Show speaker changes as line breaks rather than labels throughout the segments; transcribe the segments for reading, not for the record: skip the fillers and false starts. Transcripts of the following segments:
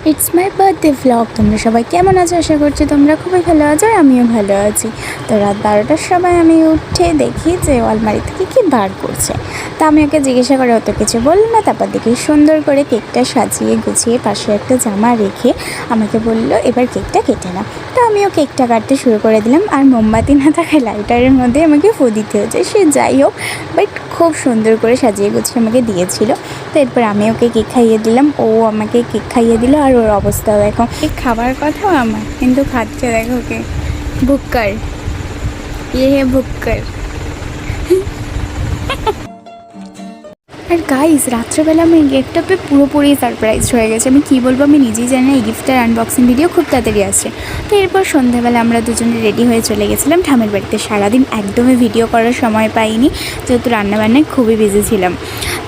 It's my birthday vlog. তোমরা সবাই কেমন আছো? আশা করছি তোমরা খুবই ভালো আছো, আর আমিও ভালো আছি। তো রাত 12টার সময় আমি উঠে দেখি যে আলমারি থেকে কী বার করছে। তা আমি ওকে জিজ্ঞাসা করে, অত কিছু বললো না। তারপর দেখি সুন্দর করে কেকটা সাজিয়ে গুছিয়ে পাশে একটা জামা রেখে আমাকে বললো এবার কেকটা কেটে না। তো আমিও কেকটা কাটতে শুরু করে দিলাম, আর মোমবাতি না থাকায় লাইটারের মধ্যে আমাকে ফু দিতে হচ্ছে। সে যাই হোক, বাট খুব সুন্দর করে সাজিয়ে গুছিয়ে আমাকে দিয়েছিল। তো এরপর আমি ওকে কেক খাইয়ে দিলাম, ও আমাকে কেক খাইয়ে দিল। আর ওর অবস্থা দেখো, কেক খাবার কথাও আমার, কিন্তু খাচ্ছে দেখো ওকে। ভুক্কার হে ভুক্কার। আর গাইস, রাত্রেবেলা আমি গিফটটা পেয়ে পুরোপুরি সারপ্রাইজ হয়ে গেছে। আমি কী বলবো, আমি নিজেই জানি না। এই গিফটের আনবক্সিং ভিডিও খুব তাড়াতাড়ি আসছে। তো এরপর সন্ধ্যাবেলা আমরা দুজনে রেডি হয়ে চলে গেছিলাম ঠামের বাড়িতে। সারাদিন একদমই ভিডিও করার সময় পাইনি, যেহেতু রান্নাবান্নায় খুবই বিজি ছিলাম।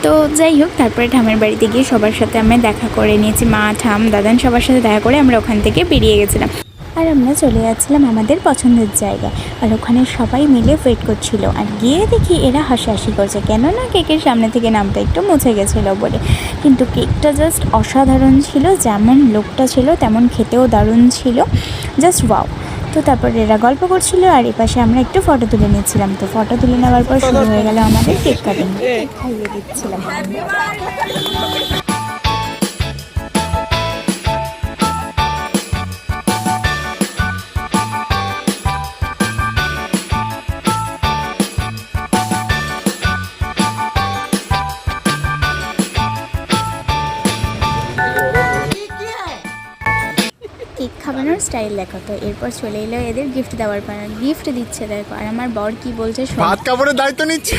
তো যাই হোক, তারপরে ঠামের বাড়িতে গিয়ে সবার সাথে আমি দেখা করে নিয়েছি। মা, ঠাম, দাদান সবার সাথে দেখা করে আমরা ওখান থেকে বেরিয়ে গেছিলাম। আর আমরা চলে যাচ্ছিলাম আমাদের পছন্দের জায়গায়। আর ওখানে সবাই মিলে ওয়েট করছিল। আর গিয়ে দেখি এরা হাসাহাসি করছে, কেননা কেকের সামনে থেকে নামটা একটু মুছে গেছিলো বলে। কিন্তু কেকটা জাস্ট অসাধারণ ছিল, যেমন লোকটা ছিল তেমন খেতেও দারুণ ছিল, জাস্ট ওয়াও। তো তারপর এরা গল্প করছিল, আর এপাশে আমরা একটু ফটো তুলে নিচ্ছিলাম। তো ফটো তুলে নেওয়ার পর শুরু হয়ে গেল আমাদের কেক কাটিং। কেক খাইয়ে দিচ্ছিলাম। কেক খাওয়ানোর স্টাইল দেখো। তো এরপর চলে এলো এদের গিফট দেওয়ার পালা। গিফট দিচ্ছে দেখো, আর আমার বর কি বলছে শোনো।
ভাত কাপড়ের দায়িত্ব নিচ্ছে।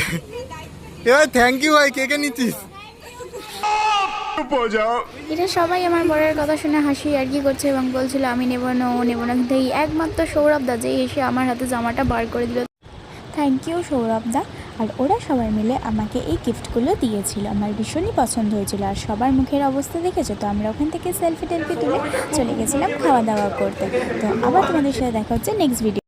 এবার থ্যাংক ইউ ভাই, কে কে নিচ্ছিস?
এটা সবাই আমার বরের কথা শুনে হাসি আর কি করছে এবং বলছিল আমি নেবো না, ও নেবো না। কিন্তু এই একমাত্র সৌরভ দা যে এসে আমার হাতে জামাটা বার করে দিল। থ্যাংক ইউ সৌরভ দা। আর ওরা সবাই মিলে আমাকে এই গিফটগুলো দিয়েছিল। আমার ভীষণই পছন্দ হয়েছিল। আর সবার মুখের অবস্থা দেখেছো তো। আমরা ওখান থেকে সেলফি টেলফি তুলে চলে গেছিলাম খাওয়া দাওয়া করতে। তো আবার তোমাদের সাথে দেখা হচ্ছে নেক্সট ভিডিও।